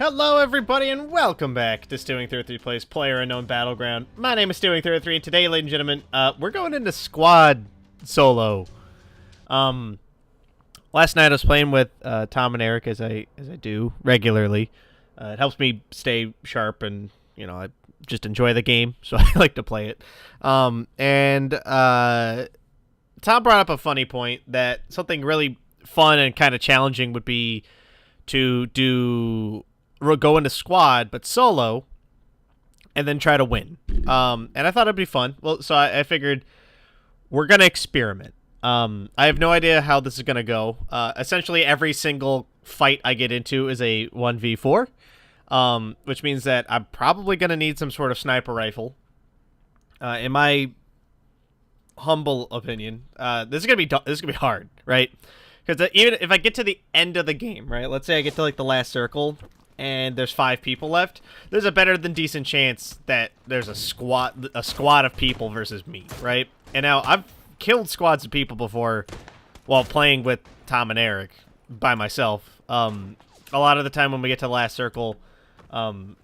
Hello everybody and welcome back to Stealwing33 Plays Playerunknown Battleground. My name is Stealwing33 and today, ladies and gentlemen, we're going into squad solo. Last night I was playing with Tom and Eric as I do regularly. It helps me stay sharp and, you know, I just enjoy the game, so I like to play it. Tom brought up a funny point that something really fun and kind of challenging would be to go into squad, but solo, and then try to win. And I thought it'd be fun. Well, so I figured we're going to experiment. I have no idea how this is going to go. Essentially, every single fight I get into is a 1v4, which means that I'm probably going to need some sort of sniper rifle. In my humble opinion, this is gonna be hard, right? Because even if I get to the end of the game, right? Let's say I get to like the last circle, and there's 5 people left. There's a better than decent chance that there's a squad of people versus me, right? And now I've killed squads of people before while playing with Tom and Eric by myself. A lot of the time when we get to the last circle, either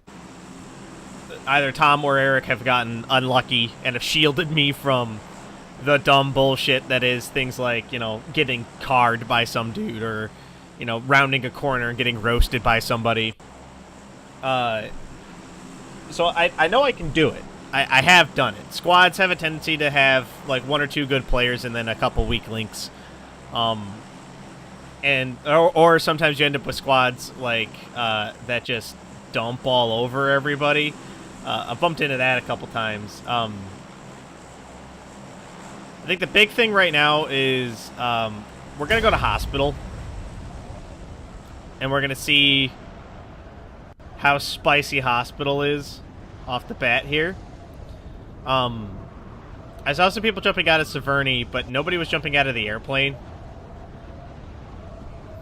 Tom or Eric have gotten unlucky and have shielded me from the dumb bullshit that is things like, you know, getting carred by some dude or, you know, rounding a corner and getting roasted by somebody. So I know I can do it. I have done it. Squads have a tendency to have, like, 1 or 2 good players and then a couple weak links. Or sometimes you end up with squads, like, that just dump all over everybody. I've bumped into that a couple times. I think the big thing right now is we're going to go to hospital. And we're going to see how spicy hospital is off the bat here. I saw some people jumping out of Severny, but nobody was jumping out of the airplane.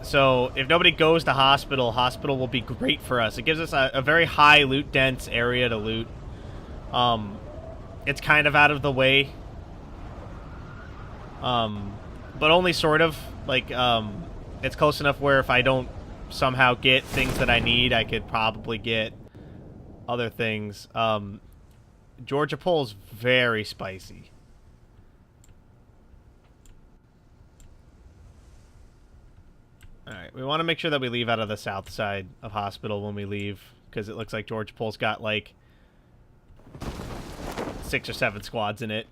So if nobody goes to hospital, hospital will be great for us. It gives us a very high loot dense area to loot. It's kind of out of the way. But only sort of. Like, it's close enough where if I don't somehow get things that I need, I could probably get other things. Georgia Pole's very spicy. Alright, we want to make sure that we leave out of the south side of hospital when we leave, because it looks like Georgia Pole's got like 6 or 7 squads in it.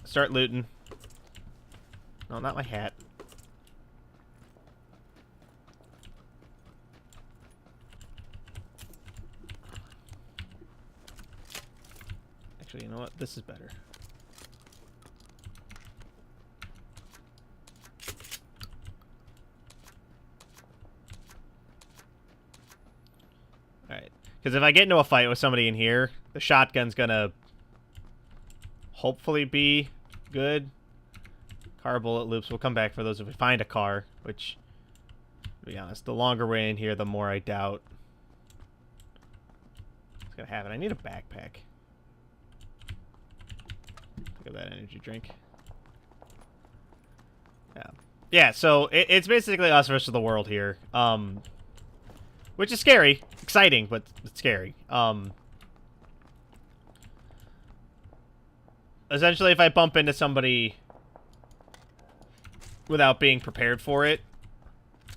Start looting. No, not my hat. Actually, you know what? This is better. Alright. Because if I get into a fight with somebody in here, the shotgun's gonna hopefully be good. Car bullet loops. We'll come back for those if we find a car, which, to be honest, the longer we're in here, the more I doubt it's gonna happen. I need a backpack. Look at that energy drink. Yeah, so it's basically us versus the world here. Which is scary. Exciting, but it's scary. Essentially, if I bump into somebody without being prepared for it,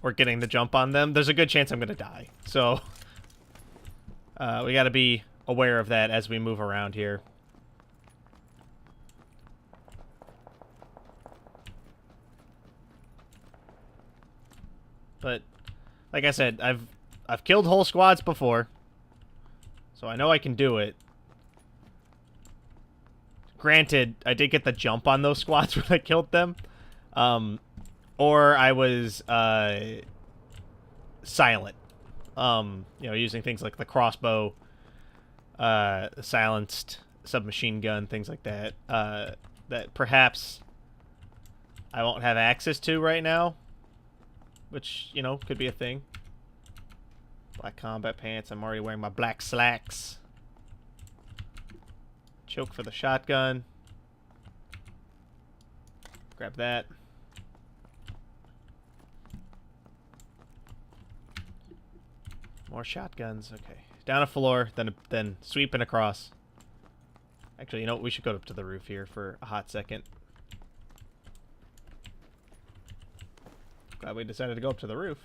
or getting the jump on them, there's a good chance I'm going to die. So, we got to be aware of that as we move around here. But, like I said, I've killed whole squads before, so I know I can do it. Granted, I did get the jump on those squads when I killed them. Or I was silent. You know, using things like the crossbow, silenced submachine gun, things like that. That perhaps I won't have access to right now. Which, you know, could be a thing. Black combat pants. I'm already wearing my black slacks. Choke for the shotgun. Grab that. More shotguns. Okay. Down a floor, then sweeping across. Actually, you know what? We should go up to the roof here for a hot second. Glad we decided to go up to the roof.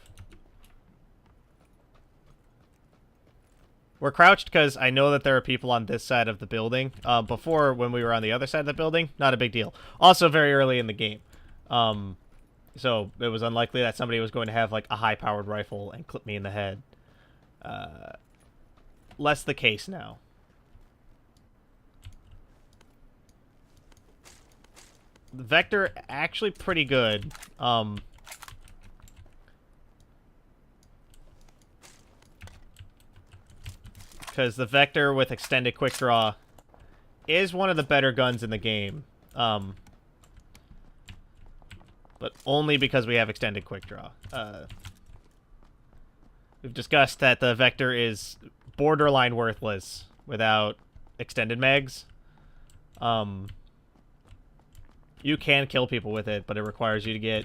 We're crouched because I know that there are people on this side of the building. Before, when we were on the other side of the building, not a big deal. Also, very early in the game. So it was unlikely that somebody was going to have like a high-powered rifle and clip me in the head. Less the case now. The Vector, actually pretty good. Because the Vector with extended quick draw is one of the better guns in the game. But only because we have extended quick draw. We've discussed that the Vector is borderline worthless without extended mags. You can kill people with it, but it requires you to get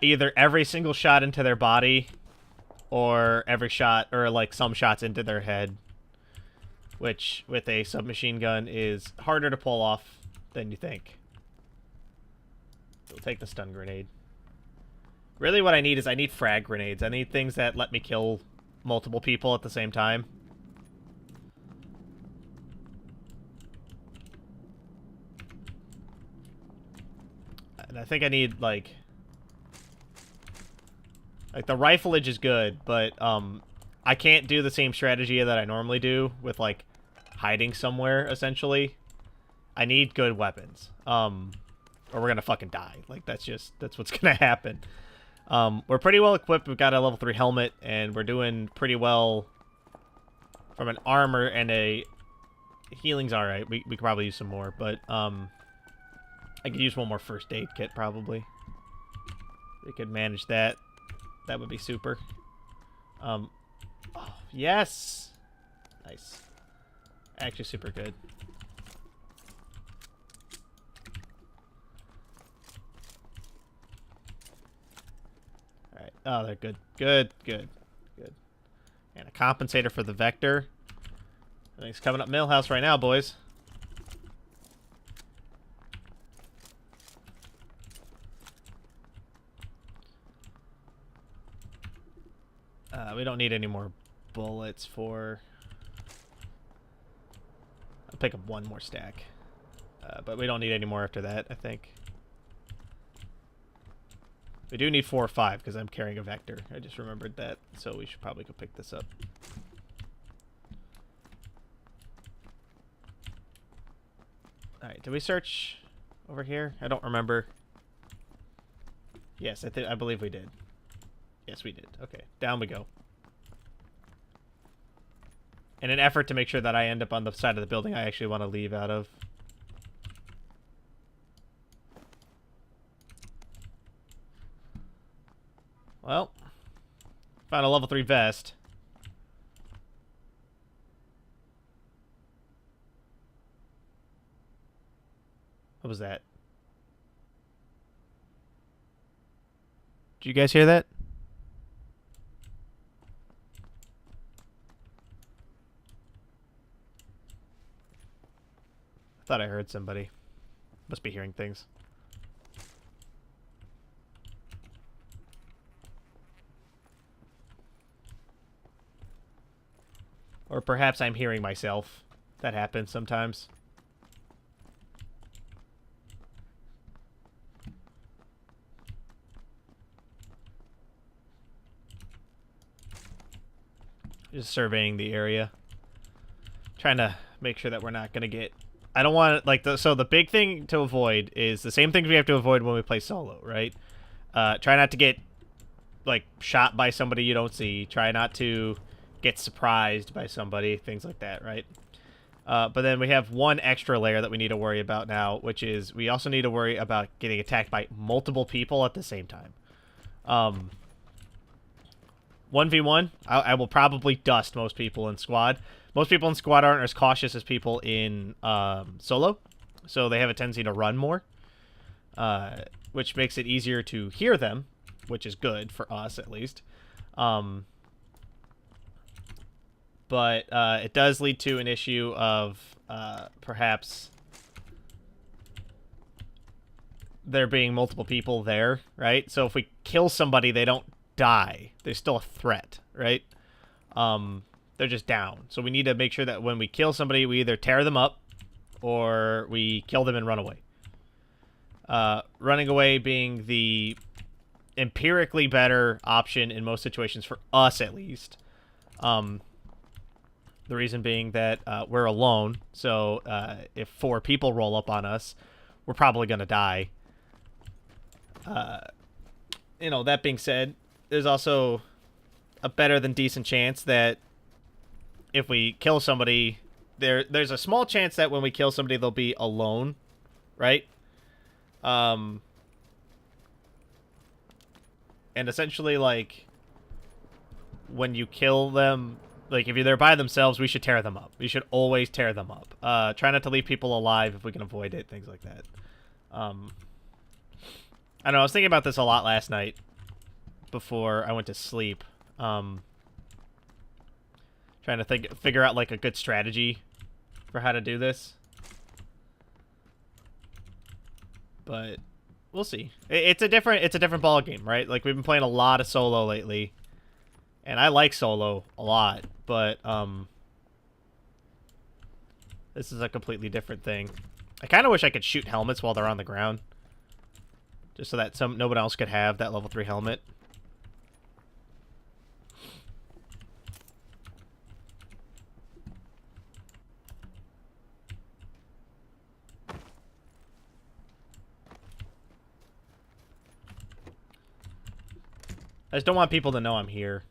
either every single shot into their body or every shot, or like some shots into their head, which with a submachine gun is harder to pull off than you think. We'll take the stun grenade. Really what I need is I need frag grenades. I need things that let me kill multiple people at the same time. And I think I need, like the rifleage is good, but I can't do the same strategy that I normally do with, like, hiding somewhere, essentially. I need good weapons. Or we're gonna fucking die. Like, that's what's gonna happen. We're pretty well equipped. We've got a level 3 helmet, and we're doing pretty well from an armor and a... Healing's alright. We could probably use some more, but, I could use one more first aid kit, probably. We could manage that. That would be super. Oh, yes! Nice. Actually super good. Alright. Oh, they're good. Good, good, good. And a compensator for the Vector. I think it's coming up Millhouse right now, boys. We don't need any more bullets for... I'll pick up one more stack. But we don't need any more after that, I think. We do need 4 or 5, because I'm carrying a Vector. I just remembered that, so we should probably go pick this up. Alright, did we search over here? I don't remember. Yes, I believe we did. Yes, we did. Okay, down we go. In an effort to make sure that I end up on the side of the building I actually want to leave out of. Well, found a level 3 vest. What was that? Did you guys hear that? Thought I heard somebody. Must be hearing things. Or perhaps I'm hearing myself. That happens sometimes. Just surveying the area. Trying to make sure that we're not going to get... I don't want, like, so the big thing to avoid is the same things we have to avoid when we play solo, right? Try not to get, like, shot by somebody you don't see. Try not to get surprised by somebody, things like that, right? But then we have one extra layer that we need to worry about now, which is we also need to worry about getting attacked by multiple people at the same time. 1v1, I will probably dust most people in squad. Most people in squad aren't as cautious as people in solo, so they have a tendency to run more, which makes it easier to hear them, which is good for us at least. But it does lead to an issue of perhaps there being multiple people there, right? So if we kill somebody, they don't die. They're still a threat, right? They're just down. So we need to make sure that when we kill somebody, we either tear them up or we kill them and run away. Running away being the empirically better option in most situations, for us at least. The reason being that we're alone, so if 4 people roll up on us, we're probably going to die. You know, that being said, there's also a better than decent chance that if we kill somebody, there's a small chance that when we kill somebody, they'll be alone, right? And essentially, like, when you kill them, like, if they're by themselves, we should tear them up. We should always tear them up. Try not to leave people alive if we can avoid it, things like that. I don't know, I was thinking about this a lot last night before I went to sleep. Trying to figure out, like, a good strategy for how to do this. But we'll see. It's a different ball game, right? Like, we've been playing a lot of solo lately. And I like solo a lot, but this is a completely different thing. I kind of wish I could shoot helmets while they're on the ground, just so that no one else could have that level 3 helmet. I just don't want people to know I'm here.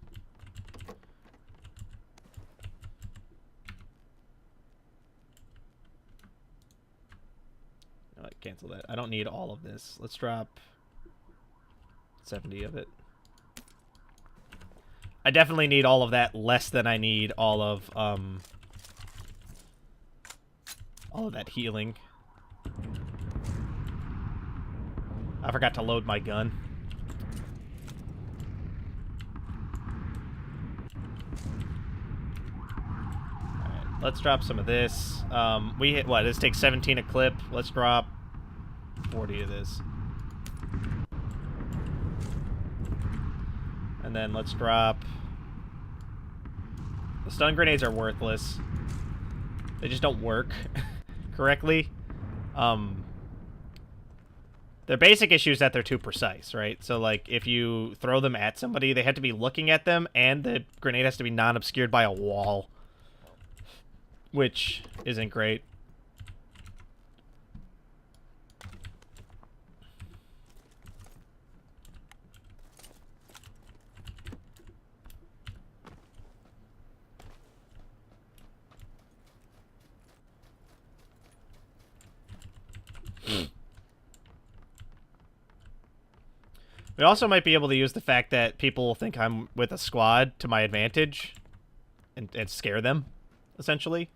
Cancel that. I don't need all of this. Let's drop 70 of it. I definitely need all of that less than I need all of that healing. I forgot to load my gun. Alright, let's drop some of this. We hit what? This takes 17 a clip. Let's drop 40 of this. And then let's drop... The stun grenades are worthless. They just don't work correctly. Their basic issue is that they're too precise, right? So, like, if you throw them at somebody, they have to be looking at them, and the grenade has to be non-obscured by a wall. Which isn't great. We also might be able to use the fact that people will think I'm with a squad to my advantage and scare them, essentially.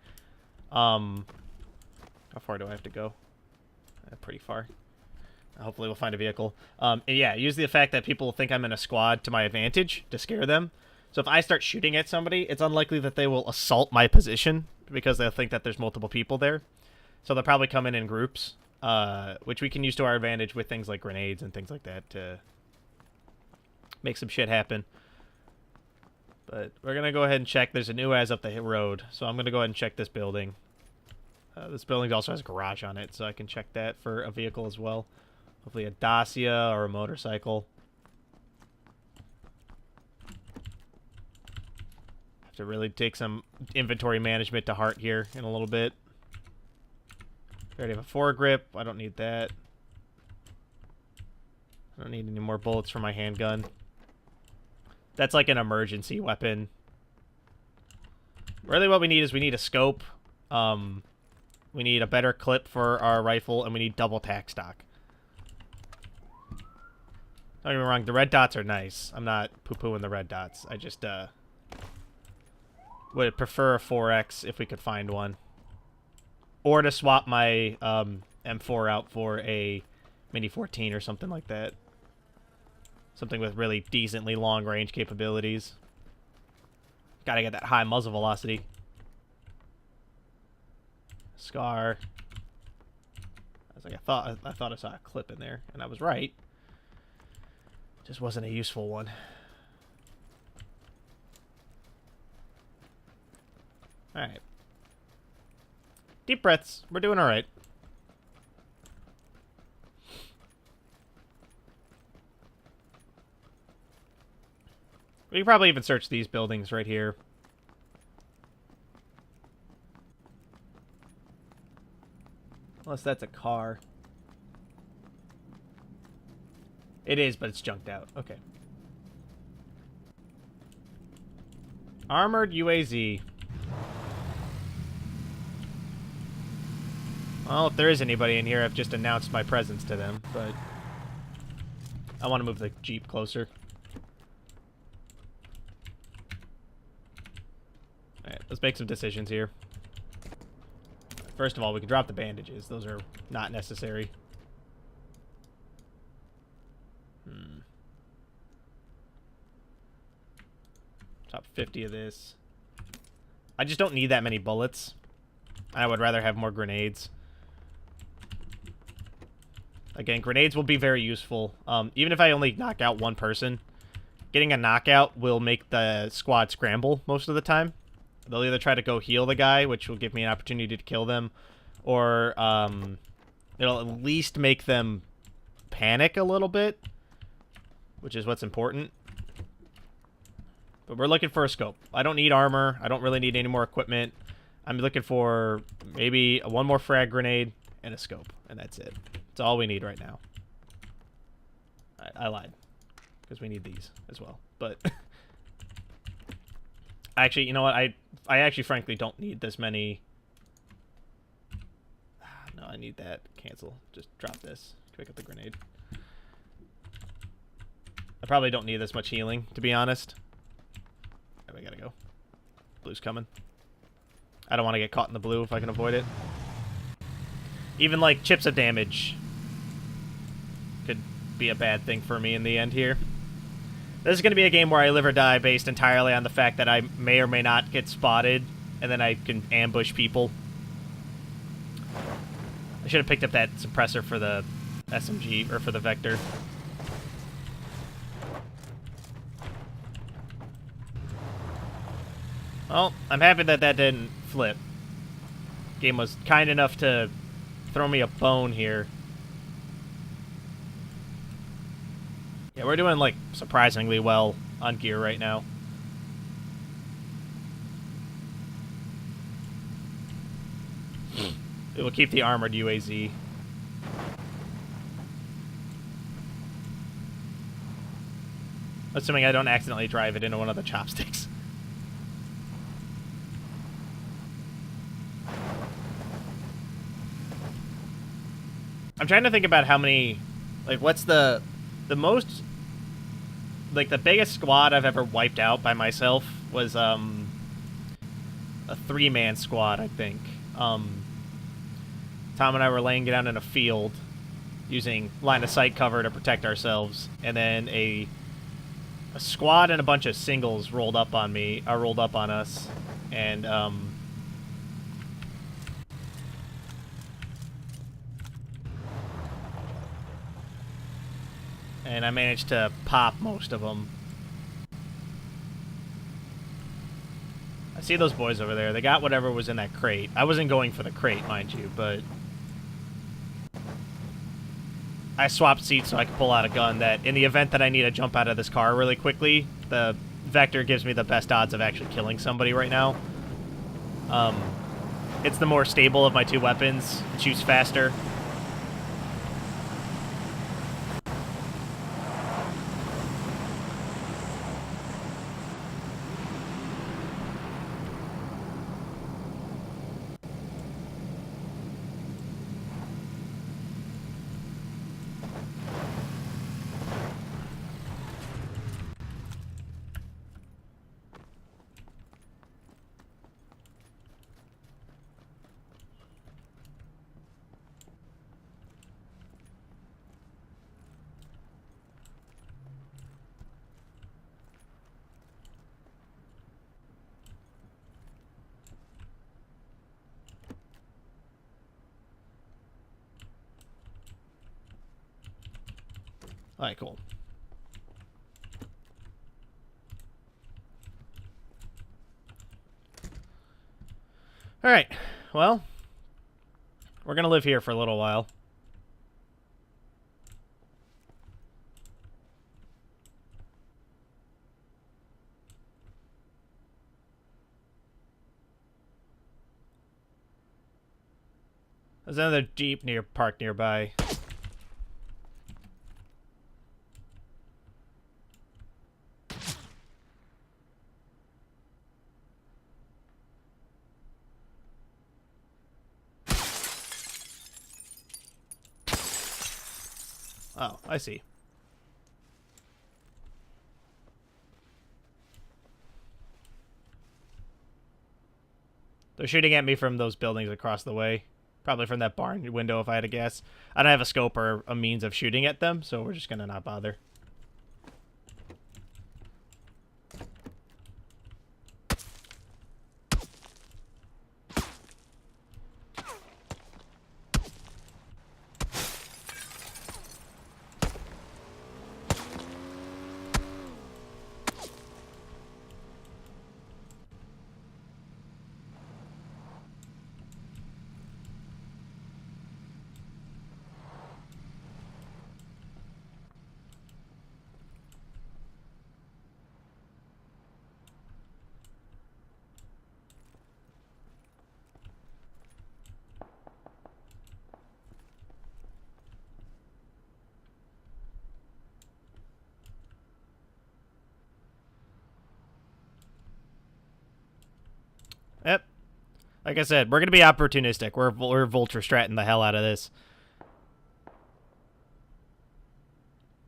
How far do I have to go? Pretty far. Hopefully we'll find a vehicle. Yeah, use the fact that people will think I'm in a squad to my advantage to scare them. So if I start shooting at somebody, it's unlikely that they will assault my position because they'll think that there's multiple people there. So they'll probably come in groups, which we can use to our advantage with things like grenades and things like that to make some shit happen. But we're going to go ahead and check. There's a new as up the road, so I'm going to go ahead and check this building. This building also has a garage on it, so I can check that for a vehicle as well. Hopefully a Dacia or a motorcycle. Have to really take some inventory management to heart here in a little bit. I already have a foregrip. I don't need that. I don't need any more bullets for my handgun. That's like an emergency weapon. Really what we need is we need a scope. We need a better clip for our rifle, and we need double tack stock. Don't get me wrong, the red dots are nice. I'm not poo-pooing the red dots. I just would prefer a 4X if we could find one. Or to swap my M4 out for a Mini 14 or something like that. Something with really decently long range capabilities. Gotta get that high muzzle velocity. Scar. I was like, I thought I saw a clip in there, and I was right. Just wasn't a useful one. Alright. Deep breaths. We're doing alright. We can probably even search these buildings right here. Unless that's a car. It is, but it's junked out. Okay. Armored UAZ. Well, if there is anybody in here, I've just announced my presence to them, but I want to move the Jeep closer. Alright, let's make some decisions here. First of all, we can drop the bandages. Those are not necessary. Top 50 of this. I just don't need that many bullets. I would rather have more grenades. Again, grenades will be very useful. Even if I only knock out one person, getting a knockout will make the squad scramble most of the time. They'll either try to go heal the guy, which will give me an opportunity to kill them, or it'll at least make them panic a little bit, which is what's important. But we're looking for a scope. I don't need armor. I don't really need any more equipment. I'm looking for maybe one more frag grenade and a scope, and that's it. That's all we need right now. I lied, because we need these as well. But actually, you know what? I actually, frankly, don't need this many. No, I need that. Cancel. Just drop this. Pick up the grenade. I probably don't need this much healing, to be honest. We gotta go. Blue's coming. I don't want to get caught in the blue if I can avoid it. Even, like, chips of damage could be a bad thing for me in the end here. This is going to be a game where I live or die based entirely on the fact that I may or may not get spotted, and then I can ambush people. I should have picked up that suppressor for the SMG, or for the Vector. Well, I'm happy that that didn't flip. Game was kind enough to throw me a bone here. Yeah, we're doing, like, surprisingly well on gear right now. It will keep the armored UAZ. Assuming I don't accidentally drive it into one of the chopsticks. I'm trying to think about how many, like, what's the most, like, the biggest squad I've ever wiped out by myself was, a 3-man squad, I think. Tom and I were laying down in a field using line of sight cover to protect ourselves, and then a squad and a bunch of singles rolled up on us, and, and I managed to pop most of them. I see those boys over there. They got whatever was in that crate. I wasn't going for the crate, mind you, but I swapped seats so I could pull out a gun that, in the event that I need to jump out of this car really quickly, the Vector gives me the best odds of actually killing somebody right now. It's the more stable of my two weapons. It shoots faster. Alright, cool. Alright, well, we're gonna live here for a little while. There's another Jeep parked nearby. Oh, I see. They're shooting at me from those buildings across the way. Probably from that barn window, if I had to guess. I don't have a scope or a means of shooting at them, so we're just gonna not bother. Yep. Like I said, we're going to be opportunistic. We're vulture stratting the hell out of this.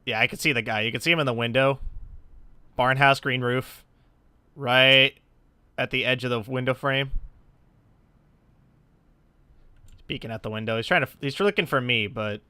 Yeah, I can see the guy. You can see him in the window. Barnhouse, green roof. Right at the edge of the window frame. He's peeking out the window. He's looking for me, but...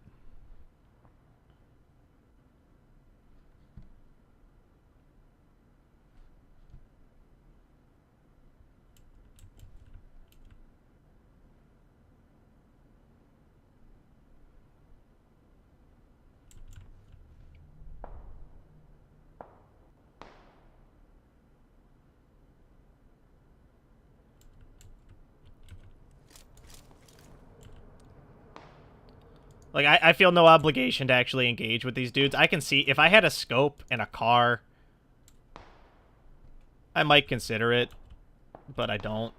Like, I feel no obligation to actually engage with these dudes. I can see, if I had a scope and a car, I might consider it, but I don't.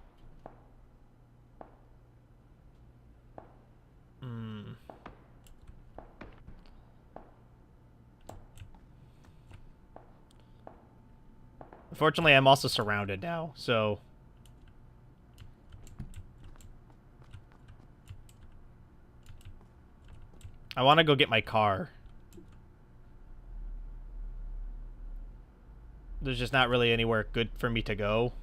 Unfortunately, I'm also surrounded now, so... I want to go get my car. There's just not really anywhere good for me to go.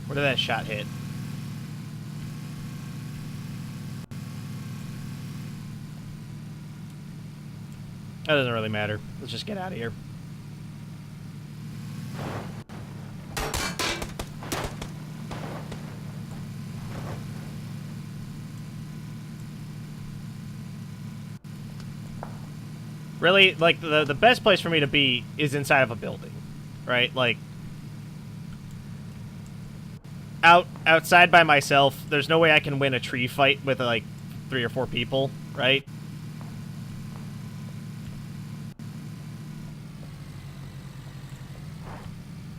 Where did that shot hit? That doesn't really matter. Let's just get out of here. Really, like, the best place for me to be is inside of a building, right? Like, outside by myself, there's no way I can win a tree fight with, like, 3 or 4 people, right?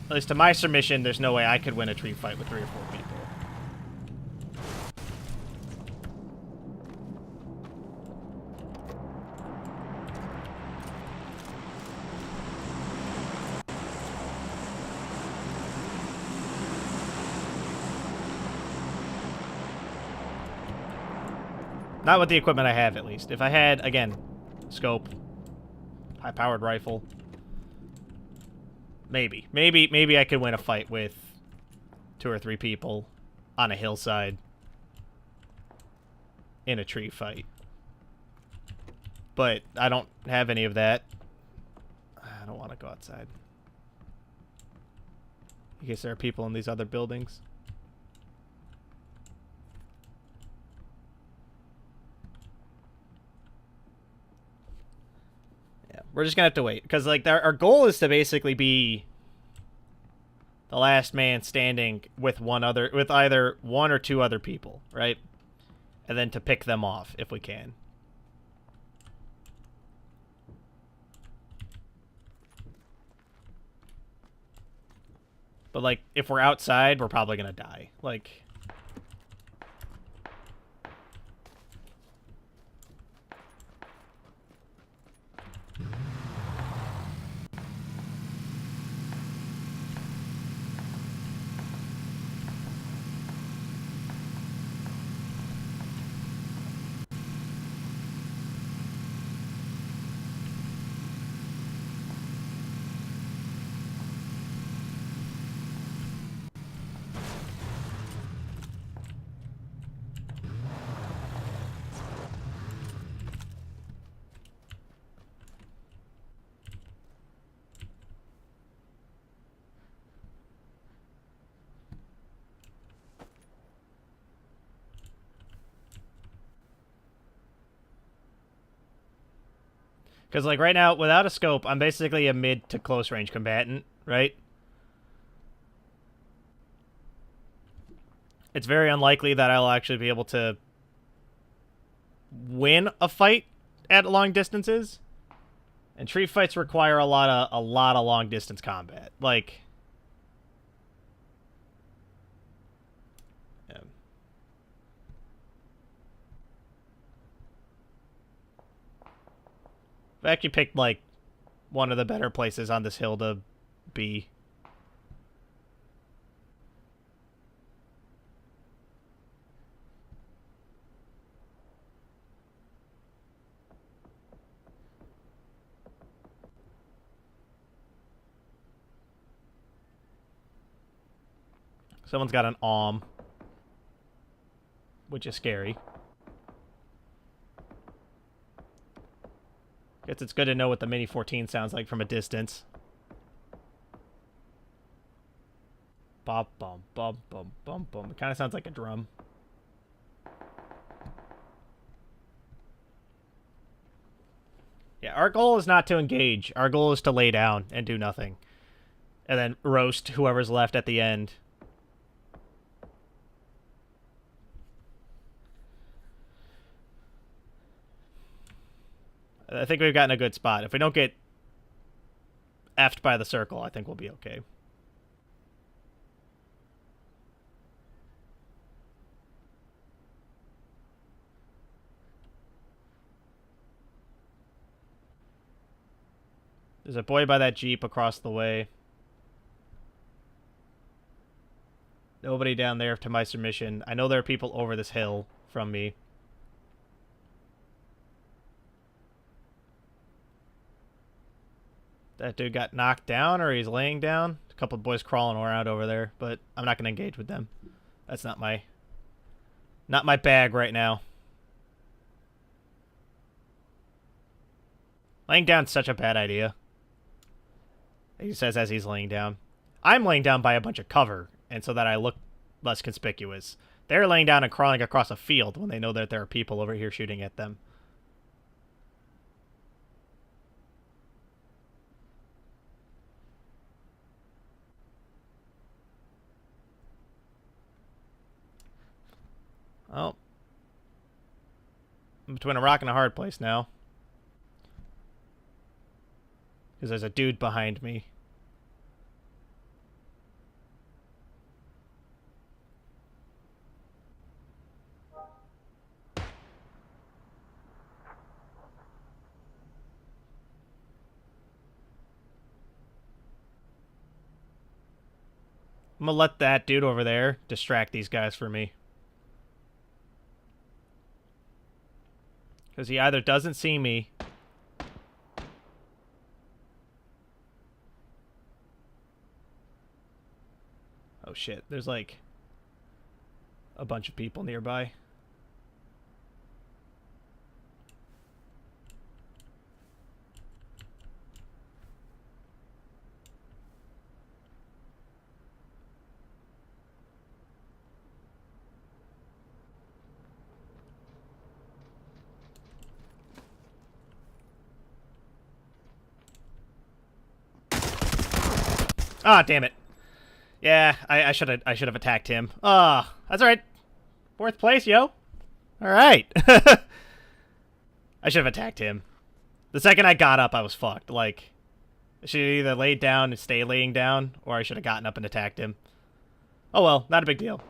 At least to my submission, there's no way I could win a tree fight with 3 or 4 people. Not with the equipment I have, at least. If I had, again, scope, high-powered rifle, maybe. Maybe I could win a fight with 2 or 3 people on a hillside in a tree fight. But I don't have any of that. I don't want to go outside. In case there are people in these other buildings. Yeah, we're just gonna have to wait. Because, like, our goal is to basically be the last man standing with either 1 or 2 other people, right? And then to pick them off if we can. But, like, if we're outside, we're probably gonna die. Like... Because, like, right now, without a scope, I'm basically a mid to close range combatant, right? It's very unlikely that I'll actually be able to win a fight at long distances. And tree fights require a lot of long distance combat. Like... Yeah. I've actually picked, like, one of the better places on this hill to be. Someone's got an arm, which is scary. Guess it's good to know what the Mini 14 sounds like from a distance. Bum, bum, bum, bum, bum, bum. It kind of sounds like a drum. Yeah, our goal is not to engage. Our goal is to lay down and do nothing. And then roast whoever's left at the end. I think we've gotten a good spot. If we don't get effed by the circle, I think we'll be okay. There's a boy by that Jeep across the way. Nobody down there to my submission. I know there are people over this hill from me. That dude got knocked down, or he's laying down. A couple of boys crawling around over there, but I'm not going to engage with them. That's not my bag right now. Laying down's such a bad idea. He says as he's laying down. I'm laying down by a bunch of cover, and so that I look less conspicuous. They're laying down and crawling across a field when they know that there are people over here shooting at them. Well, I'm between a rock and a hard place now. Because there's a dude behind me. I'm gonna let that dude over there distract these guys for me. Because he either doesn't see me... Oh shit, there's like a bunch of people nearby. Ah, damn it. Yeah, I should have attacked him. Ah, that's all right. 4th place, yo. All right. I should have attacked him. The second I got up, I was fucked. Like, I should have either laid down and stay laying down, or I should have gotten up and attacked him. Oh well, not a big deal.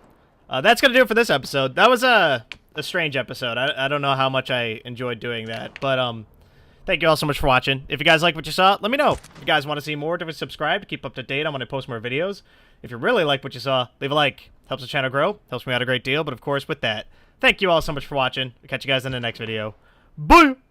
That's gonna do it for this episode. That was a strange episode. I don't know how much I enjoyed doing that, but thank you all so much for watching. If you guys like what you saw, let me know. If you guys want to see more, don't subscribe to keep up to date on when I post more videos. If you really like what you saw, leave a like. Helps the channel grow. Helps me out a great deal. But of course, with that, thank you all so much for watching. I'll catch you guys in the next video. Bye!